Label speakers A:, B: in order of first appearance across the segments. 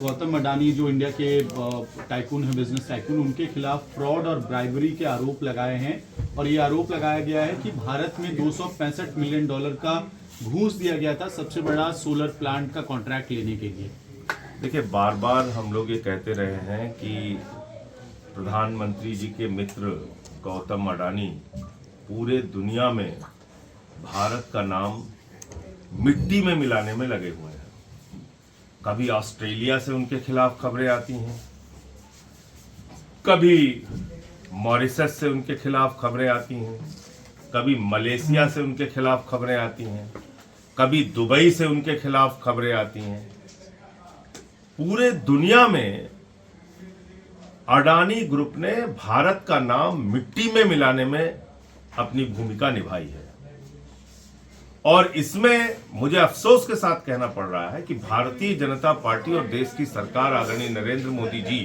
A: गौतम अडानी जो इंडिया के टाइकून है, बिजनेस टाइकून, उनके खिलाफ फ्रॉड और ब्राइबरी के आरोप लगाए हैं और ये आरोप लगाया गया है कि भारत में $265 मिलियन का घूस दिया गया था सबसे बड़ा सोलर प्लांट का कॉन्ट्रैक्ट लेने के लिए।
B: देखिए, बार बार हम लोग ये कहते रहे हैं कि प्रधानमंत्री जी के मित्र गौतम अडानी पूरे दुनिया में भारत का नाम मिट्टी में मिलाने में लगे हुए हैं। कभी ऑस्ट्रेलिया से उनके खिलाफ खबरें आती हैं, कभी मॉरिशस से उनके खिलाफ खबरें आती हैं, कभी मलेशिया से उनके खिलाफ खबरें आती हैं, कभी दुबई से उनके खिलाफ खबरें आती हैं। पूरे दुनिया में अडानी ग्रुप ने भारत का नाम मिट्टी में मिलाने में अपनी भूमिका निभाई है और इसमें मुझे अफसोस के साथ कहना पड़ रहा है कि भारतीय जनता पार्टी और देश की सरकार आदरणीय नरेंद्र मोदी जी,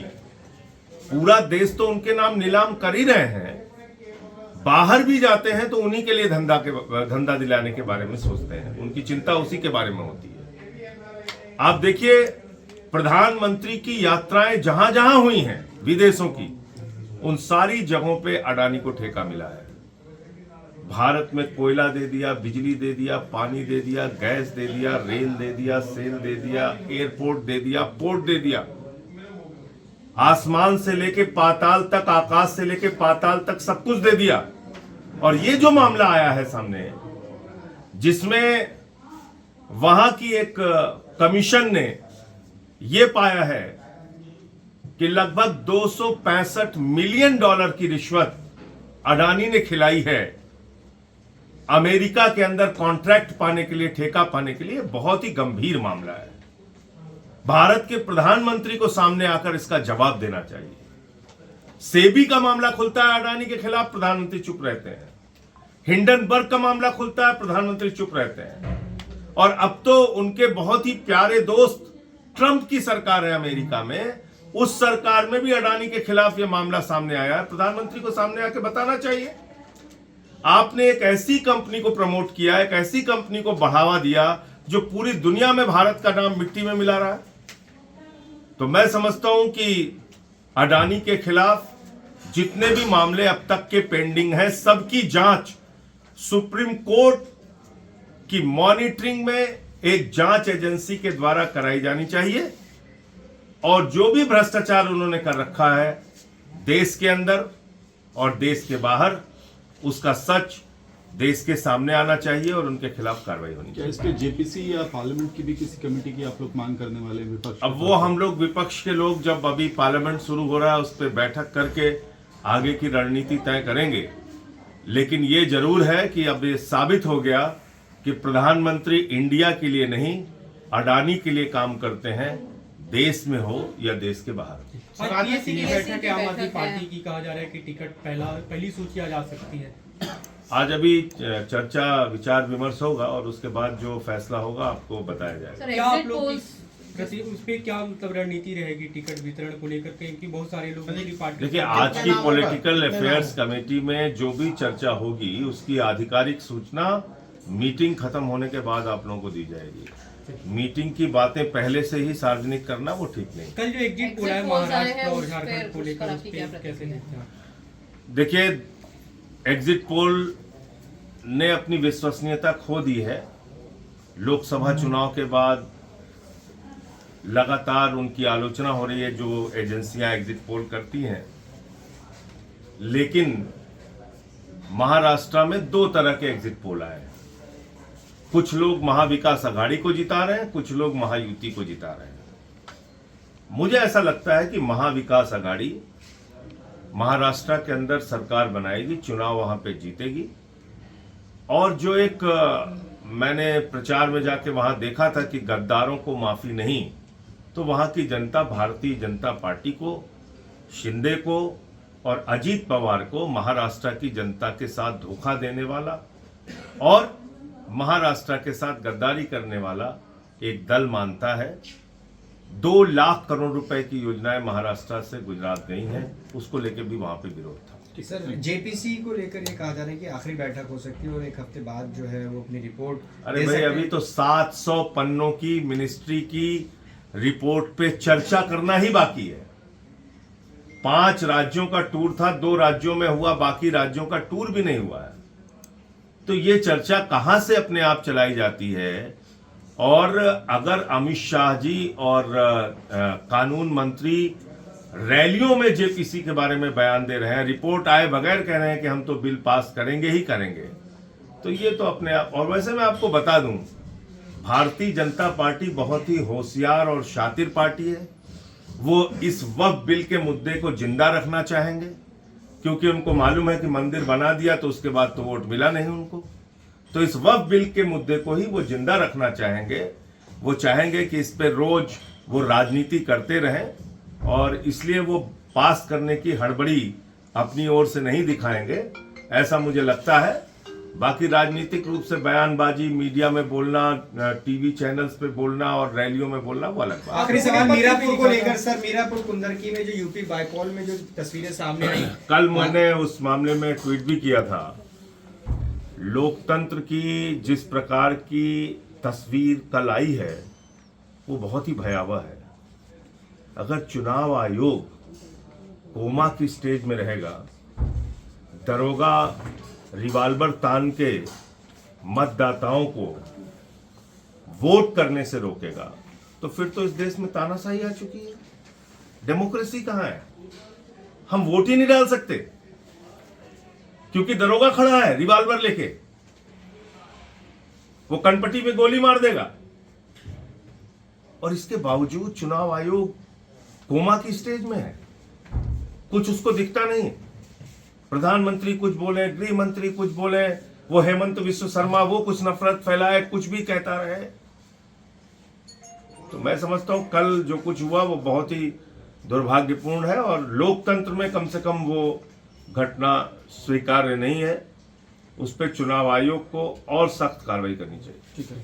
B: पूरा देश तो उनके नाम नीलाम कर ही रहे हैं, बाहर भी जाते हैं तो उन्हीं के लिए धंधा दिलाने के बारे में सोचते हैं, उनकी चिंता उसी के बारे में होती है। आप देखिए, प्रधानमंत्री की यात्राएं जहां जहां हुई हैं विदेशों की, उन सारी जगहों पे अडानी को ठेका मिला है। भारत में कोयला दे दिया, बिजली दे दिया, पानी दे दिया, गैस दे दिया, रेल दे दिया, सेल दे दिया, एयरपोर्ट दे दिया, पोर्ट दे दिया, आसमान से लेके पाताल तक, आकाश से लेके पाताल तक सब कुछ दे दिया। और ये जो मामला आया है सामने, जिसमें वहां की एक कमीशन ने ये पाया है कि लगभग $265 मिलियन की रिश्वत अडानी ने खिलाई है अमेरिका के अंदर कॉन्ट्रैक्ट पाने के लिए, ठेका पाने के लिए, बहुत ही गंभीर मामला है। भारत के प्रधानमंत्री को सामने आकर इसका जवाब देना चाहिए। सेबी का मामला खुलता है अडानी के खिलाफ, प्रधानमंत्री चुप रहते हैं। हिंडनबर्ग का मामला खुलता है, प्रधानमंत्री चुप रहते हैं। और अब तो उनके बहुत ही प्यारे दोस्त ट्रंप की सरकार है अमेरिका में, उस सरकार में भी अडानी के खिलाफ यह मामला सामने आया है। प्रधानमंत्री को सामने आकर बताना चाहिए। आपने एक ऐसी कंपनी को प्रमोट किया, एक ऐसी कंपनी को बढ़ावा दिया जो पूरी दुनिया में भारत का नाम मिट्टी में मिला रहा है। तो मैं समझता हूं कि अडानी के खिलाफ जितने भी मामले अब तक के पेंडिंग हैं, सबकी जांच सुप्रीम कोर्ट की मॉनिटरिंग में एक जांच एजेंसी के द्वारा कराई जानी चाहिए। और जो भी भ्रष्टाचार उन्होंने कर रखा है देश के अंदर और देश के बाहर, उसका सच देश के सामने आना चाहिए और उनके खिलाफ कार्रवाई होनी चाहिए।
A: इस पे जेपीसी या पार्लियामेंट की भी किसी कमेटी की आप लोग मांग करने वाले विपक्ष?
B: अब वो हम लोग विपक्ष के लोग जब अभी पार्लियामेंट शुरू हो रहा है उस पर बैठक करके आगे की रणनीति तय करेंगे। लेकिन ये जरूर है कि अब ये साबित हो गया कि प्रधानमंत्री इंडिया के लिए नहीं, अडानी के लिए काम करते हैं, देश में हो या देश के बाहर।
C: ये बैठक आम आदमी पार्टी की कहा जा रहा है कि टिकट पहली सूची आ जा सकती है।
B: आज अभी चर्चा विचार विमर्श होगा और उसके बाद जो फैसला होगा आपको बताया जाएगा।
C: क्या आप लोग उस पर क्या मतलब रणनीति रहेगी टिकट वितरण को लेकर के, क्योंकि बहुत सारे लोग पार्टी। देखिए,
B: आज की पॉलिटिकल अफेयर्स कमेटी में जो भी चर्चा होगी उसकी आधिकारिक सूचना मीटिंग खत्म होने के बाद आप लोगों को दी जाएगी। मीटिंग की बातें पहले से ही सार्वजनिक करना वो ठीक नहीं।
C: कल जो एग्जिट पोल है महाराष्ट्र और झारखंड को लेकर, उस पे कैसे देखते हैं?
B: देखिए, एग्जिट पोल ने अपनी विश्वसनीयता खो दी है। लोकसभा चुनाव के बाद लगातार उनकी आलोचना हो रही है जो एजेंसियां एग्जिट पोल करती हैं। लेकिन महाराष्ट्र में दो तरह के एग्जिट पोल आए हैं। कुछ लोग महाविकास आघाड़ी को जिता रहे हैं, कुछ लोग महायुति को जिता रहे हैं। मुझे ऐसा लगता है कि महाविकास आघाड़ी महाराष्ट्र के अंदर सरकार बनाएगी, चुनाव वहां पे जीतेगी। और जो एक मैंने प्रचार में जाके वहां देखा था कि गद्दारों को माफी नहीं, तो वहां की जनता भारतीय जनता पार्टी को, शिंदे को और अजीत पवार को महाराष्ट्र की जनता के साथ धोखा देने वाला और महाराष्ट्र के साथ गद्दारी करने वाला एक दल मानता है। 2 लाख करोड़ रुपए की योजनाएं महाराष्ट्र से गुजरात गई हैं, उसको लेकर भी वहां पे विरोध था।
D: सर, जेपीसी को लेकर ये कहा जा रहा है कि आखिरी बैठक हो सकती है और एक हफ्ते बाद जो है वो अपनी रिपोर्ट।
B: अरे भाई, अभी तो 700 पन्नों की मिनिस्ट्री की रिपोर्ट पे चर्चा करना ही बाकी है। 5 राज्यों का टूर था, 2 राज्यों में हुआ, बाकी राज्यों का टूर भी नहीं हुआ है। तो ये चर्चा कहां से अपने आप चलाई जाती है? और अगर अमित शाह जी और कानून मंत्री रैलियों में जेपीसी के बारे में बयान दे रहे हैं, रिपोर्ट आए बगैर कह रहे हैं कि हम तो बिल पास करेंगे ही करेंगे, तो ये तो अपने आप। और वैसे मैं आपको बता दूं, भारतीय जनता पार्टी बहुत ही होशियार और शातिर पार्टी है। वो इस वक्फ बिल के मुद्दे को जिंदा रखना चाहेंगे, क्योंकि उनको मालूम है कि मंदिर बना दिया तो उसके बाद तो वोट मिला नहीं उनको। तो इस वक्फ बिल के मुद्दे को ही वो जिंदा रखना चाहेंगे। वो चाहेंगे कि इस पे रोज वो राजनीति करते रहें, और इसलिए वो पास करने की हड़बड़ी अपनी ओर से नहीं दिखाएंगे, ऐसा मुझे लगता है। बाकी राजनीतिक रूप से बयानबाजी, मीडिया में बोलना, टीवी चैनल्स पे बोलना और रैलियों में बोलना, वो अलग बात।
D: आखिरी सवाल मीरापुर को लेकर सर, मीरापुर कुंदरकी में जो यूपी बाईपोल में जो तस्वीरें सामने आई,
B: कल मैंने उस मामले में ट्वीट भी किया था। लोकतंत्र की जिस प्रकार की तस्वीर कल आई है वो बहुत ही भयावह है। अगर चुनाव आयोग कोमा की स्टेज में रहेगा, दरोगा रिवाल्वर तान के मतदाताओं को वोट करने से रोकेगा, तो फिर तो इस देश में तानाशाही आ चुकी है। डेमोक्रेसी कहां है? हम वोट ही नहीं डाल सकते क्योंकि दरोगा खड़ा है रिवाल्वर लेके, वो कनपट्टी में गोली मार देगा। और इसके बावजूद चुनाव आयोग कोमा की स्टेज में है, कुछ उसको दिखता नहीं। प्रधानमंत्री कुछ बोले, गृह मंत्री कुछ बोले, वो हेमंत विश्व शर्मा वो कुछ नफरत फैलाए, कुछ भी कहता रहे। तो मैं समझता हूं कल जो कुछ हुआ वो बहुत ही दुर्भाग्यपूर्ण है, और लोकतंत्र में कम से कम वो घटना स्वीकार्य नहीं है। उस पर चुनाव आयोग को और सख्त कार्रवाई करनी चाहिए।
C: ठीक है।